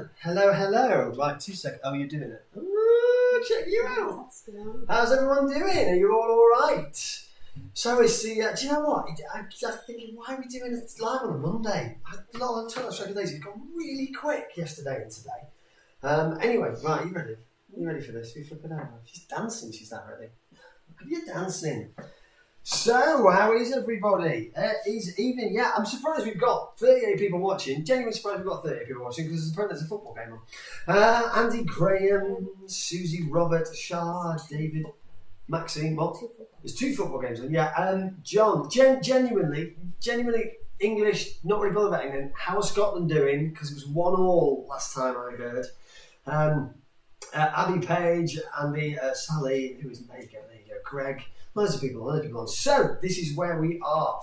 everyone. Hello. Right, 2 seconds. Oh, you're doing it. Ooh, check you out. How's everyone doing? Are you all right? So it's the, do you know what? I'm thinking, why are we doing it live on a Monday? I'm trying to show you days. It's gone really quick yesterday and today. Anyway, right, you ready? You ready for this? We flipping out. She's dancing, she's that ready. Look at you dancing. So, how is everybody? Is evening? Yeah, I'm surprised we've got 38 people watching. Genuinely surprised we've got 38 people watching because apparently there's a football game on. Andy Graham, Susie, Robert, Shard, David, Maxine. What? There's 2 football games on. Yeah, John. Genuinely English. Not really bothered about England. How is Scotland doing? Because it was 1-1 last time I heard. Abby Page, Andy, Sally, who is there you go, Greg. Loads of people on. So, this is where we are.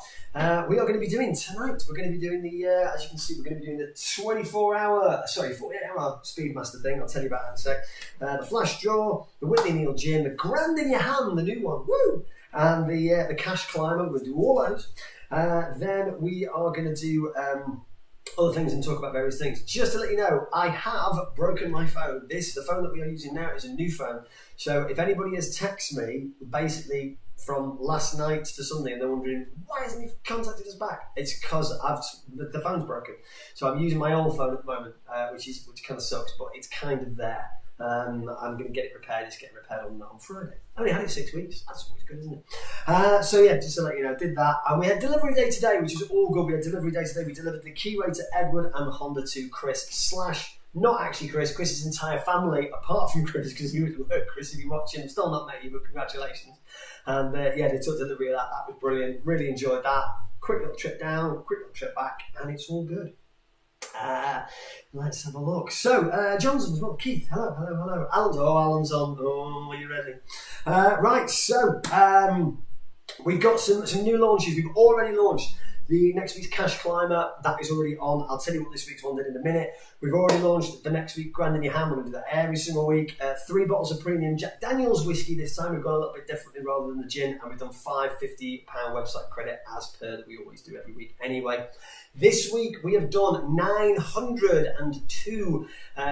We are going to be doing tonight. We're going to be doing the, as you can see, we're going to be doing the 48-hour Speedmaster thing. I'll tell you about that in a sec. The Flash Draw, the Whitney Neal Gin, the Grand in Your Hand, the new one, woo! And the Cash Climber. We'll do all those. Then we are going to do other things and talk about various things. Just to let you know, I have broken my phone. The phone that we are using now is a new phone. So if anybody has texted me, basically from last night to Sunday, and they're wondering, why hasn't he contacted us back? It's because the phone's broken. So I'm using my old phone at the moment, which kind of sucks, but it's kind of there. I'm going to get it repaired. It's getting repaired on Friday. I only had it 6 weeks. That's always good, isn't it? So yeah, just to let you know, did that. And we had delivery day today, which is all good. We had delivery day today. We delivered the Keyway to Edward and the Honda to Chris / not actually Chris's entire family, apart from Chris, because he was at work. Chris, if you're watching, I've still not met you, but congratulations. And yeah, they took delivery of that. That was brilliant. Really enjoyed that. Quick little trip down, quick little trip back, and it's all good. Let's have a look. So, Johnson as well. Keith, hello. Alan's on. Oh, are you ready? Right, so we've got some new launches. We've already launched the next week's Cash Climber. That is already on. I'll tell you what this week's one did in a minute. We've already launched the next week Grand in Your Hand. We're going to do that every single week. 3 bottles of premium Jack Daniel's whiskey this time. We've gone a little bit differently rather than the gin, and we've done £550 website credit as per that we always do every week anyway. This week we have done 902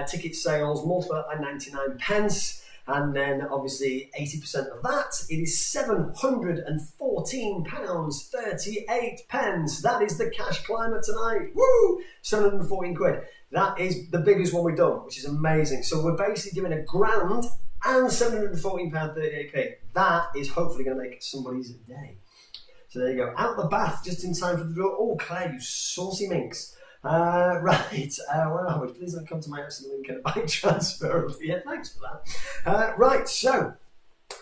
ticket sales, multiplied by 99 pence. And then, obviously, 80% of that, it is £714.38. That is the Cash Climber tonight. Woo! 714 quid. That is the biggest one we've done, which is amazing. So we're basically giving £1,000 and £714.38p. That is hopefully going to make somebody's day. So there you go. Out the bath, just in time for the draw. Oh, Claire, you saucy minx. Right, where are we? Please don't come to my house and link and a bike transfer. Yeah, thanks for that. Right, so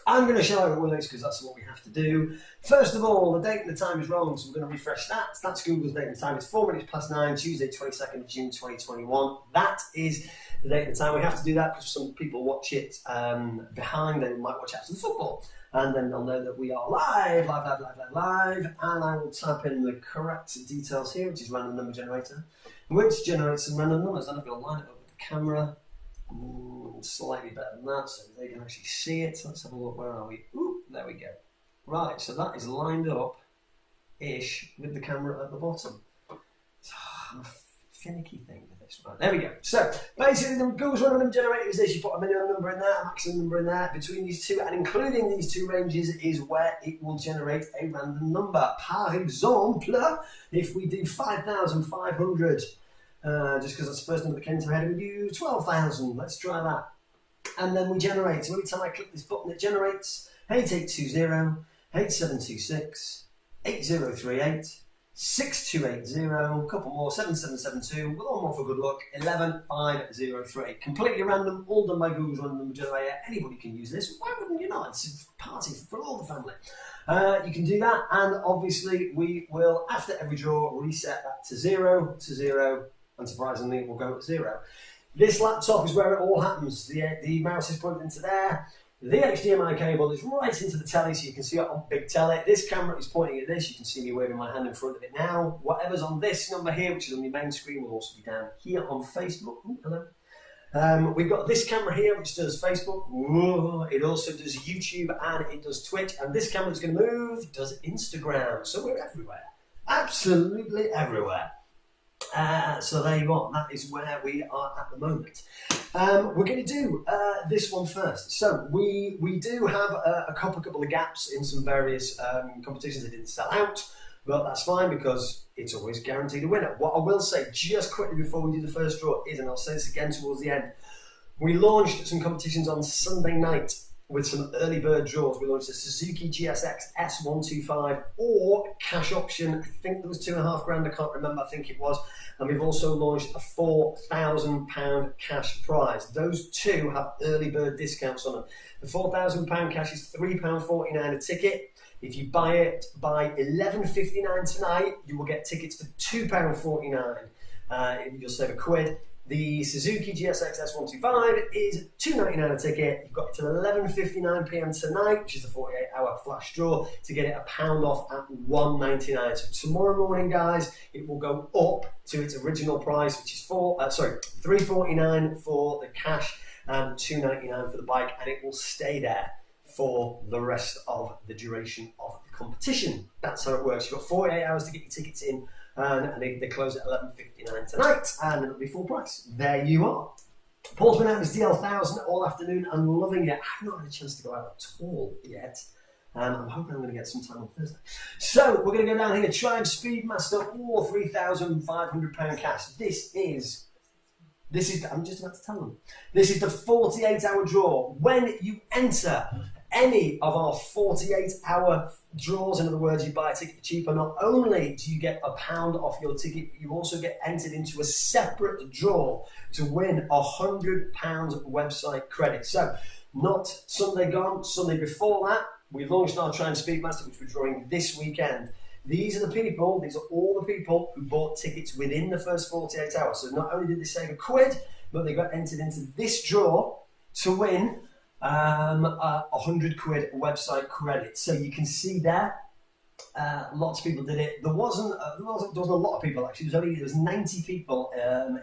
I'm going to show out Willys because that's what we have to do. First of all, the date and the time is wrong, so we're going to refresh that. That's Google's date and time. It's 9:04, Tuesday, 22nd of June, 2021. That is the date and the time. We have to do that because some people watch it behind. They might watch after the football. And then they'll know that we are live. And I will type in the correct details here, which is random number generator, which generates some random numbers. Then I'm going to line it up with the camera. Slightly better than that, so they can actually see it. Let's have a look. Where are we? Ooh, there we go. Right, so that is lined up-ish with the camera at the bottom. I'm a finicky thing with this. Right, there we go. So, basically, the Google's random number generator is this. You put a minimum number in there, a maximum number in there. Between these two, and including these two ranges, is where it will generate a random number. Par exemple, if we do 5,500, just because that's the first number that came into my head, we do 12,000. Let's try that. And then we generate. So every time I click this button, it generates 8820, 8726, 8038, 6280, a couple more, 7772, with one more for good luck, 11503. Completely random, all done by Google's random number generator. Anybody can use this. Why wouldn't you not? It's a party for all the family. You can do that, and obviously we will, after every draw, reset that to 0, and surprisingly, we'll go at 0. This laptop is where it all happens. The mouse is plugged into there. The HDMI cable is right into the telly, so you can see it on big telly. This camera is pointing at this. You can see me waving my hand in front of it now. Whatever's on this number here, which is on the main screen, will also be down here on Facebook. Ooh, hello. We've got this camera here, which does Facebook. Ooh, it also does YouTube, and it does Twitch. And this camera that's going to move does Instagram. So we're everywhere. Absolutely everywhere. So there you are. That is where we are at the moment. We're going to do this one first. So we do have a couple of gaps in some various competitions that didn't sell out, but that's fine because it's always guaranteed a winner. What I will say just quickly before we do the first draw is, and I'll say this again towards the end, we launched some competitions on Sunday night with some early bird draws. We launched a Suzuki GSX S125 or cash option. I think there was £2,500, I can't remember, I think it was. And we've also launched a £4,000 cash prize. Those two have early bird discounts on them. The £4,000 cash is £3.49 a ticket. If you buy it by £11.59 tonight, you will get tickets for £2.49. You'll save £1. The Suzuki GSX S125 is £2.99 a ticket. You've got it till 11:59 p.m. tonight, which is the 48-hour flash draw, to get it £1 off at £1.99. So tomorrow morning, guys, it will go up to its original price, which is £3.49 for the cash and £2.99 for the bike, and it will stay there for the rest of the duration of the competition. That's how it works. You've got 48 hours to get your tickets in. And they close at 11:59 tonight, and it'll be full price. There you are. Paul's been out with his DL1000 all afternoon and loving it. I've not had a chance to go out at all yet. I'm hoping I'm going to get some time on Thursday. So we're going to go down here. Triumph Speedmaster, or £3,500 cash. This is, I'm just about to tell them. This is the 48-hour draw. When you enter any of our 48-hour draws, in other words, you buy a ticket for cheaper, not only do you get £1 off your ticket, you also get entered into a separate draw to win £100 website credit. So, not Sunday gone, Sunday before that, we launched our Triumph Speedmaster, which we're drawing this weekend. These are all the people who bought tickets within the first 48 hours. So not only did they save £1, but they got entered into this draw to win £100 website credit. So you can see there, lots of people did it. There wasn't a lot of people actually. There was 90 people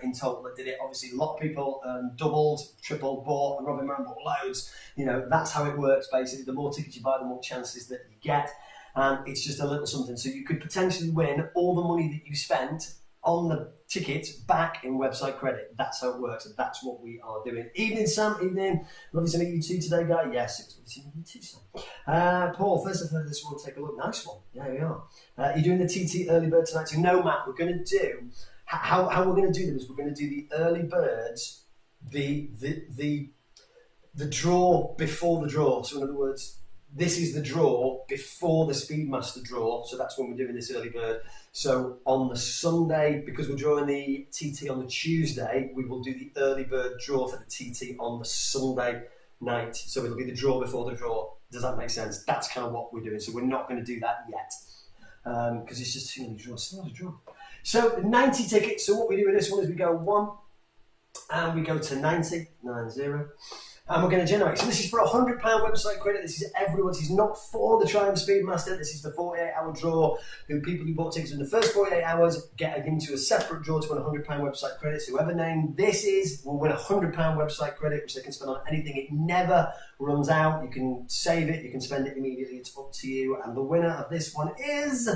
in total that did it. Obviously, a lot of people doubled, tripled, bought, and Robin Moran bought loads. You know, that's how it works basically. The more tickets you buy, the more chances that you get. And it's just a little something. So you could potentially win all the money that you spent on the tickets back in website credit. That's how it works, and that's what we are doing. Evening, Sam. Evening. Lovely to meet you too today, guy. Yes, it's lovely to meet you too, Sam. Paul, first I've heard this one. Take a look. Nice one. Yeah, we are. You're doing the TT early bird tonight too. No, Matt. We're going to do how we're going to do this. We're going to do the early birds, the draw before the draw. So in other words, this is the draw before the Speedmaster draw. So that's when we're doing this early bird. So on the Sunday, because we're drawing the TT on the Tuesday, we will do the early bird draw for the TT on the Sunday night. So it'll be the draw before the draw. Does that make sense? That's kind of what we're doing. So we're not going to do that yet because it's just too many draws. Still a draw. So 90 tickets. So what we do with this one is we go 1 and we go to 90. And we're going to generate. So this is for £100 website credit. This is everyone's. This is not for the Triumph Speedmaster. This is the 48-hour draw. People who bought tickets in the first 48 hours get into a separate draw to win £100 website credit. So whoever name this is will win £100 website credit, which they can spend on anything. It never runs out. You can save it. You can spend it immediately. It's up to you. And the winner of this one is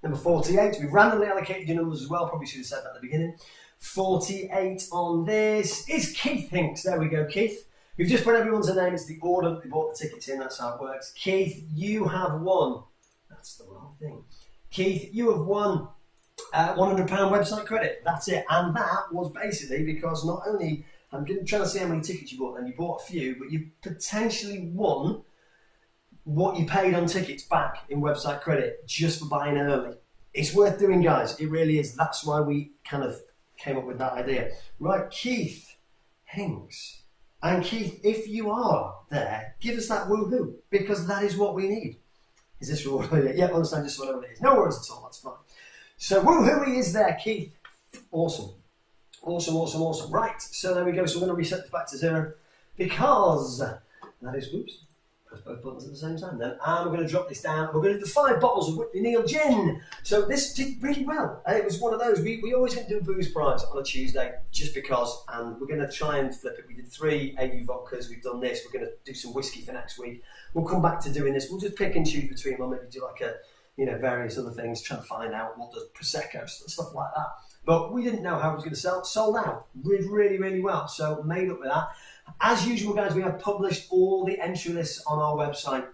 number 48. We've randomly allocated your numbers as well. Probably should have said that at the beginning. 48 on this is Keith Hinks. There we go, Keith. We've just put everyone's name. It's the order that they bought the tickets in. That's how it works. Keith, you have won. That's the wrong thing. Keith, you have won £100 website credit. That's it. And that was basically because not only, I'm trying to see how many tickets you bought, and you bought a few, but you potentially won what you paid on tickets back in website credit just for buying early. It's worth doing, guys. It really is. That's why we kind of came up with that idea. Right, Keith Hinks. And Keith, if you are there, give us that woohoo, because that is what we need. Is this reward? Yeah, understand, just whatever it is. No worries at all, that's fine. So woohoo, he is there, Keith. Awesome. Awesome, awesome, awesome. Right, so there we go. So we're going to reset this back to 0 because that is, oops, press both buttons at the same time then. And we're going to drop this down. We're going to do the 5 bottles of Whitley Neal gin. So this did really well. It was one of those. We always going to do a booze prize on a Tuesday just because, and we're going to try and flip it. We did 3 AU vodkas. We've done this. We're going to do some whiskey for next week. We'll come back to doing this. We'll just pick and choose between them. Maybe do like a various other things, trying to find out what does Prosecco, stuff like that. But we didn't know how it was going to sell. Sold out really, really well. So made up with that. As usual, guys, we have published all the entry lists on our website.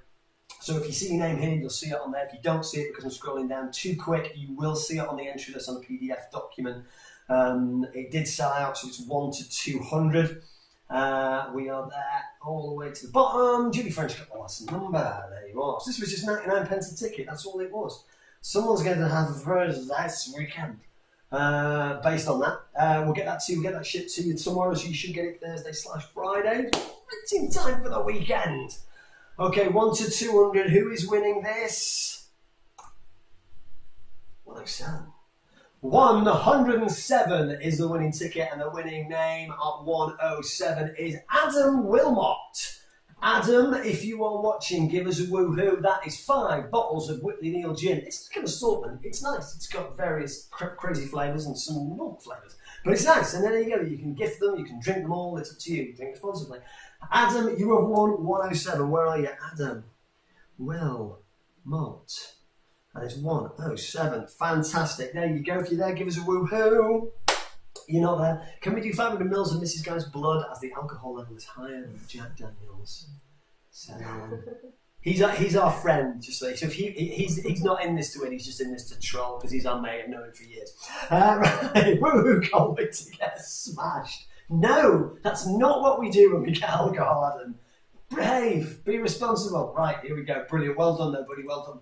So if you see your name here, you'll see it on there. If you don't see it because I'm scrolling down too quick, you will see it on the entry list on the PDF document. It did sell out, so it's 1 to 200. We are there all the way to the bottom. Julie French got the last number. There you are. So this was just 99 pence a ticket. That's all it was. Someone's going to have a very nice weekend. Based on that, we'll get that to you. We'll get that shipped to you tomorrow, so you should get it Thursday/Friday. It's in time for the weekend. Okay, 1 to 200. Who is winning this? 107. 107 is the winning ticket, and the winning name at 107 is Adam Wilmot. Adam, if you are watching, give us a woohoo. That is 5 bottles of Whitley Neal gin. It's like an assortment. It's nice. It's got various crazy flavours and some normal flavours. But it's nice. And then there you go. You can gift them. You can drink them all. It's up to you. Drink responsibly. Adam, you have won 107. Where are you, Adam? Wilmot. That is 107. Fantastic. There you go. If you're there, give us a woohoo. You're not there. Can we do 500 mils of Mrs. Guy's blood as the alcohol level is higher than Jack Daniels? So he's our friend, just so if he's not in this to win, he's just in this to troll because he's our mate. I've known him for years. Right. Woo! Can't wait to get smashed. No, that's not what we do when we get alcohol, Adam. Behave, be responsible. Right, here we go. Brilliant. Well done, though, buddy. Well done.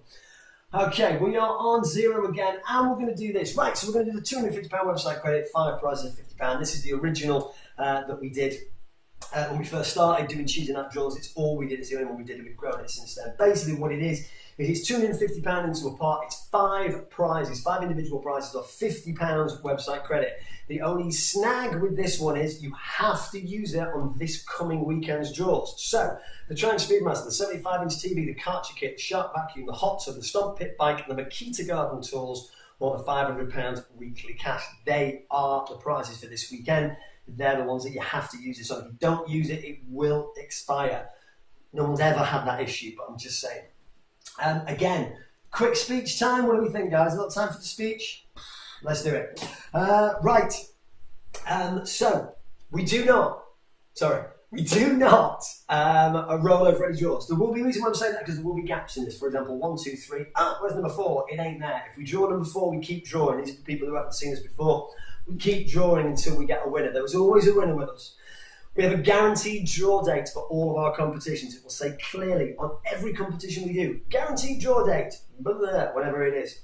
Okay, we are on 0 again, and we're going to do this. Right, so we're going to do the £250 website credit, 5 prizes of £50. This is the original that we did when we first started doing choosing out draws. It's all we did. It's the only one we did, and we've grown it since then. Basically, what it is it's £250 into a pot. It's 5 prizes, 5 individual prizes of £50 website credit. The only snag with this one is you have to use it on this coming weekend's draws. So, the Triumph Speedmaster, the 75-inch TV, the Karcher kit, the Shark vacuum, the Hot Tub, the Stomp Pit bike, the Makita garden tools, or the £500 weekly cash. They are the prizes for this weekend. They're the ones that you have to use it. So if you don't use it, it will expire. No one's ever had that issue, but I'm just saying. Again, quick speech time. What do we think, guys? A little time for the speech? Let's do it. Right. So, we do not roll over any draws. There will be a reason why I'm saying that, because there will be gaps in this. For example, 1, 2, 3. Where's number 4? It ain't there. If we draw number 4, we keep drawing. These are the people who haven't seen us before. We keep drawing until we get a winner. There was always a winner with us. We have a guaranteed draw date for all of our competitions. It will say clearly on every competition we do, guaranteed draw date, blah, blah, whatever it is.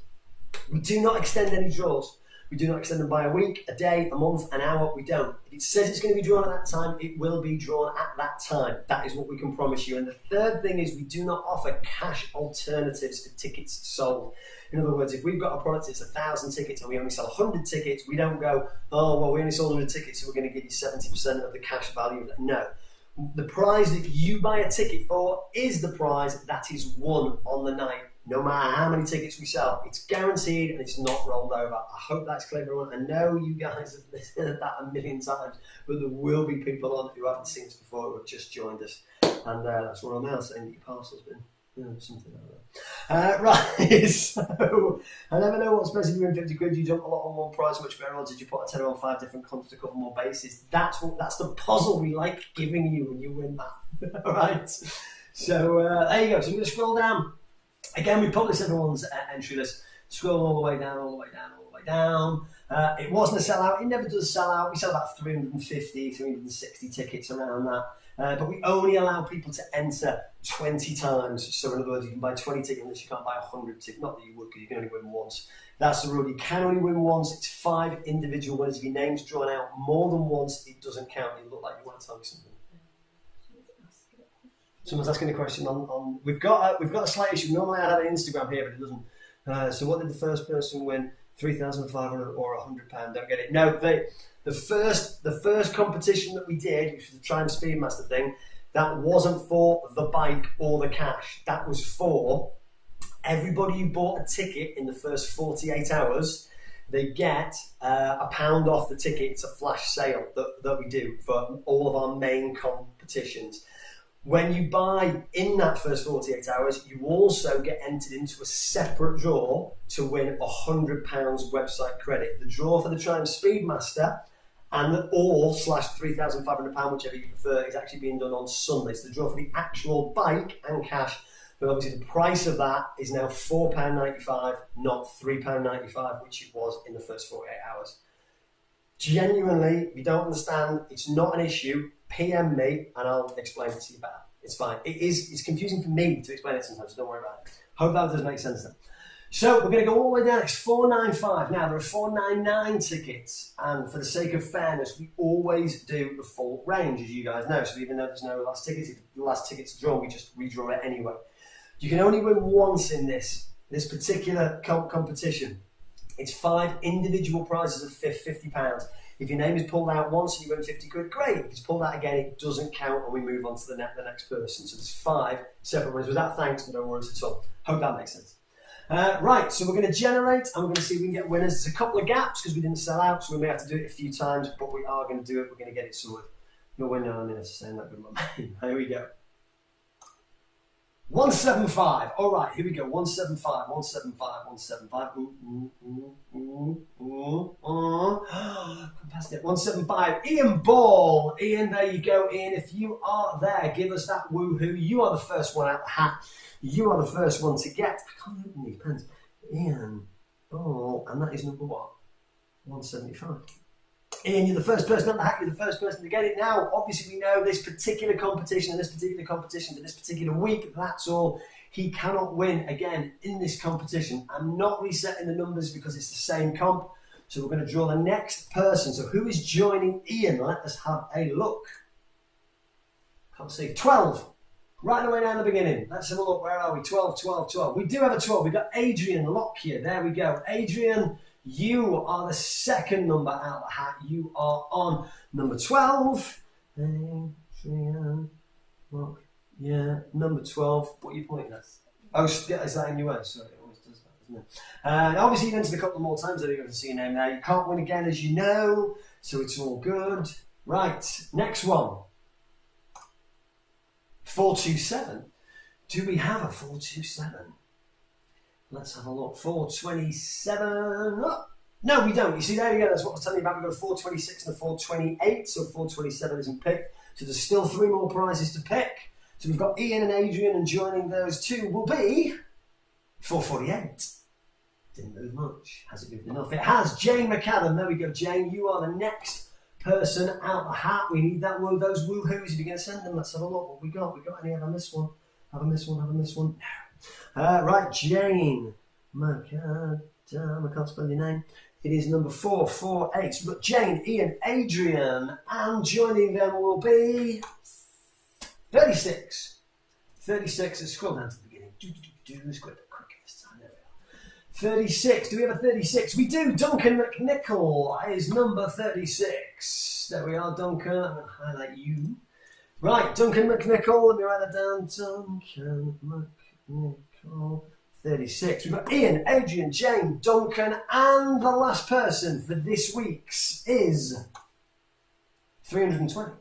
We do not extend any draws. We do not extend them by a week, a day, a month, an hour. We don't. If it says it's going to be drawn at that time, it will be drawn at that time. That is what we can promise you. And the third thing is we do not offer cash alternatives for tickets sold. In other words, if we've got a product that's 1,000 tickets and we only sell 100 tickets, we don't go, oh, well, we only sold 100 tickets, so we're going to give you 70% of the cash value. No. The prize that you buy a ticket for is the prize that is won on the night. No matter how many tickets we sell, it's guaranteed and it's not rolled over. I hope that's clear, everyone. I know you guys have listened to that a million times, but there will be people on who haven't seen us before who have just joined us. And that's what I'm now saying, that your parcel's been something like that. Right, so I never know what's best if you win 50 quid. You jump a lot on one prize, much better odds. Did you put a tenner on 5 different comps to cover more bases? That's the puzzle we like giving you when you win that. All right, so there you go. So we're going to scroll down. Again, we publish everyone's entry list. Scroll all the way down, all the way down, all the way down. It wasn't a sellout. It never does sell out. We sell about 350, 360 tickets around that. But we only allow people to enter 20 times. So in other words, you can buy 20 tickets unless you can't buy 100 tickets. Not that you would, because you can only win once. That's the rule. You can only win once. It's 5 individual winners. If your name's drawn out more than once, it doesn't count. You look like you want to tell me something. Someone's asking a question on we've got a slight issue. Normally I have an Instagram here, but it doesn't. So what did the first person win? 3,500 or £100? Don't get it. No, the first competition that we did, which was the Triumph Speedmaster thing, that wasn't for the bike or the cash. That was for everybody who bought a ticket in the first 48 hours. They get £1 off the ticket. It's a flash sale that we do for all of our main competitions. When you buy in that first 48 hours, you also get entered into a separate draw to win £100 website credit. The draw for the Triumph Speedmaster and or /3,500, whichever you prefer, is actually being done on Sunday. So the draw for the actual bike and cash, but obviously the price of that is now £4.95, not £3.95, which it was in the first 48 hours. Genuinely, if you don't understand, it's not an issue. PM me and I'll explain it to you better. It's fine. It's confusing for me to explain it sometimes, so don't worry about it. Hope that does make sense then. So we're going to go all the way down. It's $4.95. Now there are $4.99 tickets, and for the sake of fairness, we always do the full range, as you guys know. So even though there's no last tickets, if the last ticket's drawn, we just redraw it anyway. You can only win once in this particular competition. It's 5 individual prizes of £50. If your name is pulled out once and you win 50 quid, great. If it's pulled out again, it doesn't count and we move on to the next person. So there's 5 separate winners. With that, thanks, and no worries at all. Hope that makes sense. Right, so we're going to generate and we're going to see if we can get winners. There's a couple of gaps because we didn't sell out, so we may have to do it a few times, but we are going to do it. We're going to get it sorted. No way, no, I'm in saying that good one. Here we go. 175. All right, here we go. 175, 175, 175. Come past it. 175. Ian Ball. Ian, there you go. Ian, if you are there, give us that woohoo. You are the first one out the hat. You are the first one to get. I can't open these pens. Ian Ball, and that is number what? 175. Ian, you're the first person out the hat, you're the first person to get it. Now, obviously we know this particular competition for this particular week, that's all. He cannot win again in this competition. I'm not resetting the numbers because it's the same comp. So we're going to draw the next person. So who is joining Ian? Let us have a look. Can't see. 12. Right away down the beginning. Let's have a look. Where are we? 12, 12, 12. We do have a 12. We've got Adrian Lockyer. There we go. Adrian, you are the second number out of the hat. You are on number 12. Adrian Lockyer, number 12. What are you pointing at? Oh, is that in your way? Sorry, it always does that, doesn't it? Obviously, you've entered a couple more times. I don't even see your name now. You can't win again, as you know, so it's all good. Right, next one. 427. Do we have a 427? Let's have a look. 427. Oh, no, we don't. You see, there you go. That's what I was telling you about. We've got a 426 and a 428, so 427 isn't picked. So there's still 3 more prizes to pick. So we've got Ian and Adrian, and joining those two will be 448. Didn't move much. Has it moved enough? It has. Jane McAdam. There we go. Jane, you are the next person out the hat. We need those woohoos. If you're going to send them, let's have a look. What we got? We got any? Have I missed one? Have I missed one? No. Right, Jane McAdam. I can't spell your name. It is number 448. But Jane, Ian, Adrian, and joining them will be 36. 36. Let's scroll down to the beginning. Let's go a bit quicker this time. There we are. 36. Do we have a 36? We do. Duncan McNichol is number 36. There we are, Duncan. I'm going to highlight you. Right, Duncan McNichol. Let me write that down. Duncan McNichol. 36. We've got Ian, Adrian, Jane, Duncan, and the last person for this week's is 320.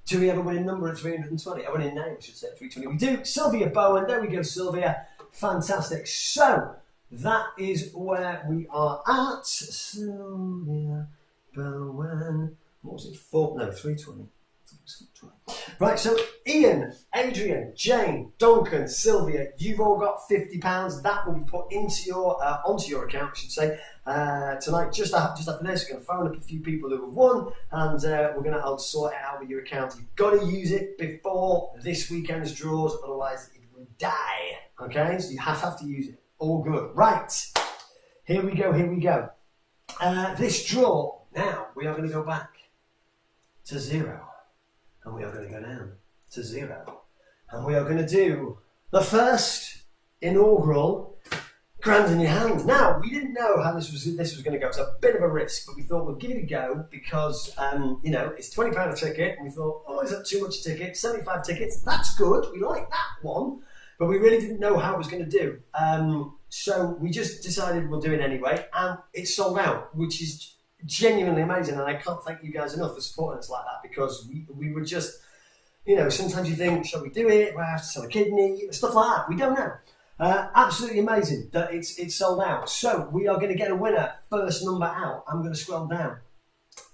Do we have a winning number at 320? A winning name, I should say, at 320. We do. Sylvia Bowen. There we go, Sylvia. Fantastic. So, that is where we are at. Sylvia Bowen. What was it? 320. Right, so Ian, Adrian, Jane, Duncan, Sylvia, you've all got £50. That will be put into your onto your account, I should say, tonight. Just after this, we're going to phone up a few people who have won, and we're going to sort it out with your account. You've got to use it before this weekend's draws, otherwise it will die. Okay, so you have to use it. All good. Right, here we go. This draw, now we are going to go back to 0. And we are going to go down to 0. And we are going to do the first inaugural grand in your hand. Now, we didn't know how this was going to go. It's a bit of a risk, but we thought we'll give it a go because, it's £20 a ticket. And we thought, is that too much a ticket? 75 tickets, that's good. We like that one. But we really didn't know how it was going to do. So we just decided we'll do it anyway. And it sold out, which is genuinely amazing, and I can't thank you guys enough for supporting us like that, because we were just, You know, sometimes you think, shall we do it? Well, I have to sell a kidney, stuff like that. We don't know. Absolutely amazing that it's sold out. So we are going to get a winner, first number out. I'm going to scroll down.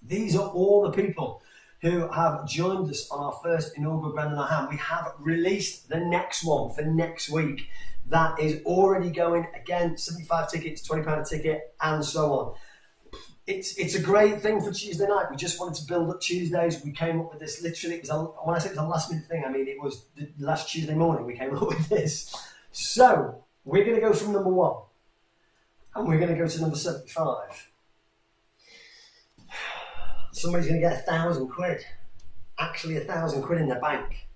These are all the people who have joined us on our first inaugural Grand in Our Hand. We have released the next one for next week. That is already going, again, 75 tickets, £20 a ticket, and so on. It's a great thing for Tuesday night. We just wanted to build up Tuesdays. We came up with this literally, when I say it was a last minute thing, I mean it was the last Tuesday morning we came up with this. So we're going to go from number 1 and we're going to go to number 75. Somebody's going to get £1,000. Actually £1,000 in their bank.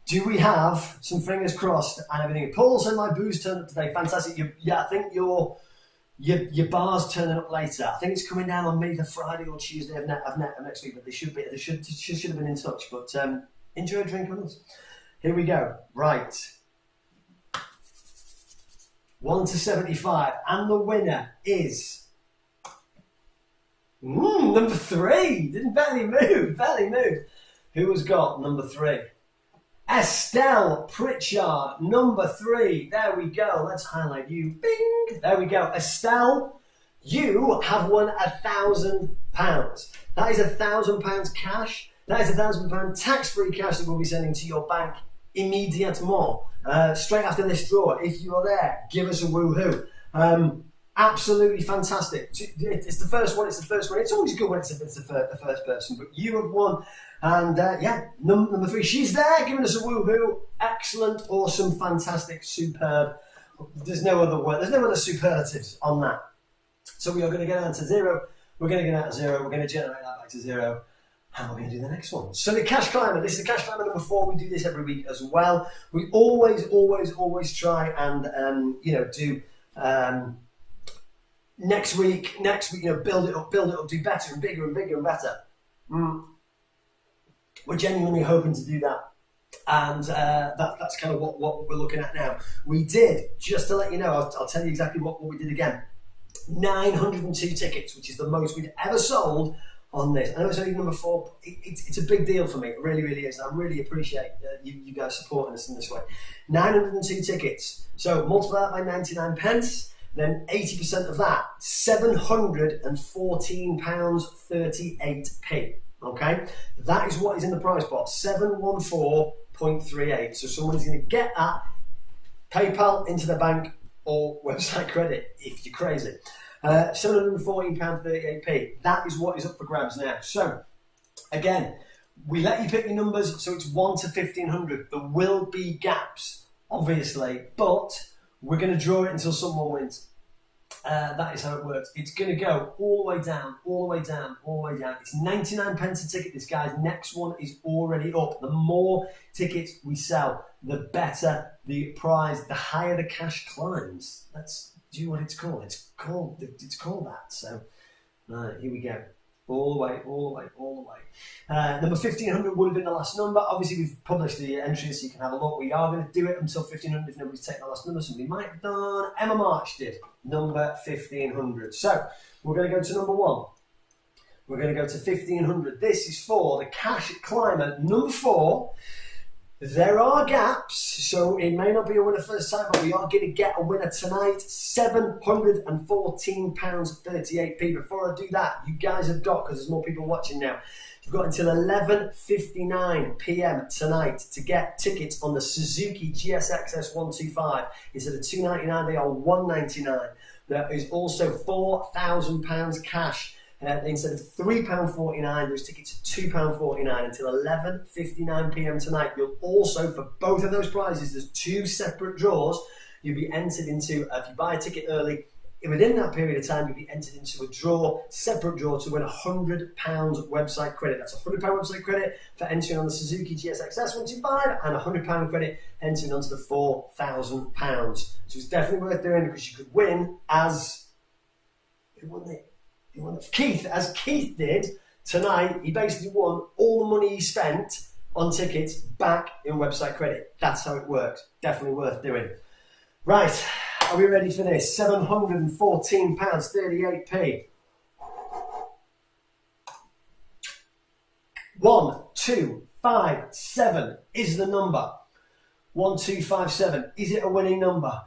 Do we have some fingers crossed and everything? Paul said my booze turned up today. Fantastic. I think your bar's turning up later. I think it's coming down on maybe the Friday or Tuesday of next week, but they should have been in touch. But enjoy a drink with us. Here we go. Right. 1 to 75, and the winner is number 3. Didn't barely move. Who has got number 3? Estelle Pritchard, number 3. There we go. Let's highlight you. Bing. There we go. Estelle, you have won £1,000. That is £1,000 cash. That is £1,000 tax-free cash that we'll be sending to your bank immediately. Straight after this draw. If you are there, give us a woohoo. Absolutely fantastic. It's the first one. It's always good when it's the first person, but you have won. And number 3, she's there giving us a woohoo. Excellent, awesome, fantastic, superb. There's no other word. There's no other superlatives on that. So we are going to get down to 0. We're going to get out to 0. We're going to generate that back to 0. And we're going to do the next one. So the Cash Climber. This is the Cash Climber number 4. We do this every week as well. We always try and do next week, build it up, do better and bigger and better. We're genuinely hoping to do that. And that's kind of what we're looking at now. We did, just to let you know, I'll tell you exactly what we did again. 902 tickets, which is the most we've ever sold on this. I know it's only number 4, but it's a big deal for me. It really, really is. I really appreciate you guys supporting us in this way. 902 tickets. So multiply that by 99 pence. Then 80% of that, £714.38. Okay, that is what is in the prize pot, 714.38. So someone's going to get that PayPal into their bank or website credit if you're crazy. £714.38. That is what is up for grabs now. So again, we let you pick your numbers, so it's 1 to 1500. There will be gaps, obviously, but we're going to draw it until someone wins. That is how it works. It's going to go all the way down. It's 99 pence a ticket. This guy's next one is already up. The more tickets we sell, the better the prize, the higher the cash climbs. That's what it's called. It's called that. So, right, here we go. All the way. Number 1500 would have been the last number. Obviously, we've published the entries so you can have a look. We are going to do it until 1500 if nobody's taken the last number. Somebody might have done. Emma March did. Number 1500. So, we're going to go to number 1. We're going to go to 1500. This is for the Cash Climber. Number 4. There are gaps, so it may not be a winner first time, but we are going to get a winner tonight. £714.38. Before I do that, you guys have got, because there's more people watching now, you've got until 11:59 p.m. tonight to get tickets on the Suzuki GSX-S 125. Instead of £299, they are £199. There is also £4,000 cash. Instead of £3.49, those tickets are £2.49 until 11:59 p.m. tonight. You'll also, for both of those prizes, there's 2 separate draws. You'll be entered into, if you buy a ticket early, within that period of time, you'll be entered into a separate draw to win £100 website credit. That's £100 website credit for entering on the Suzuki GSX-S 125 and £100 credit entering onto the £4,000. So it's definitely worth doing because you could win as, who won it? Keith, as Keith did tonight. He basically won all the money he spent on tickets back in website credit. That's how it works. Definitely worth doing. Right, are we ready for this? £714.38. 1, 2, 1257 is the number. 1257. Is it a winning number?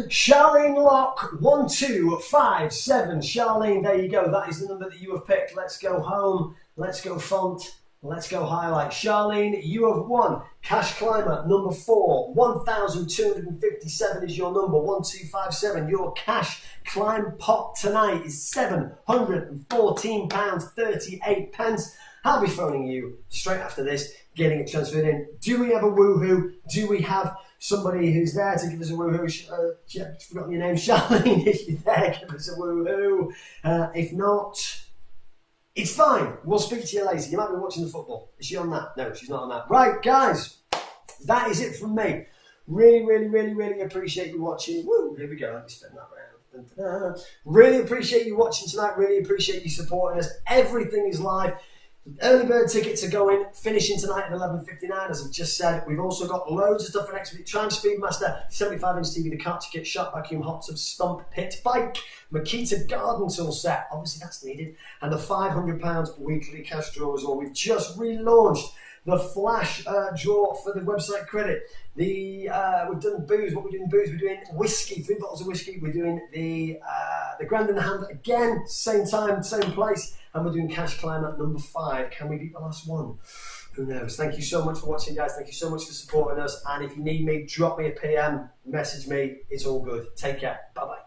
Charlene Lock, 1257. Charlene, there you go. That is the number that you have picked. Let's go home. Let's go font. Let's go highlight. Charlene, you have won. Cash Climber, number 4. 1257 is your number. 1257. Your cash climb pot tonight is £714.38. I'll be phoning you straight after this, getting it transferred in. Do we have a woohoo? Do we have somebody who's there to give us a woohoo? I've forgotten your name, Charlene. If you're there, give us a woohoo. If not, it's fine. We'll speak to you later. You might be watching the football. Is she on that? No, she's not on that. Right, guys, that is it from me. Really, really, really, really appreciate you watching. Woo, here we go. Let me spin that round. Really appreciate you watching tonight. Really appreciate you supporting us. Everything is live. Early bird tickets are going, finishing tonight at 11:59, as I've just said. We've also got loads of stuff for next week. Tram Speedmaster, 75-inch TV, the Kart Kit, Shop Vacuum, Hot Tub, Stump Pit Bike, Makita Garden Tool Set, obviously that's needed, and the £500 weekly cash draw as well. We've just relaunched the flash draw for the website credit. We've done booze. What we're doing booze, we're doing whiskey, 3 bottles of whiskey. We're doing the grand in the hand again, same time, same place. And we're doing Cash Climb at number 5. Can we beat the last one? Who knows? Thank you so much for watching, guys. Thank you so much for supporting us. And if you need me, drop me a PM, message me. It's all good. Take care. Bye-bye.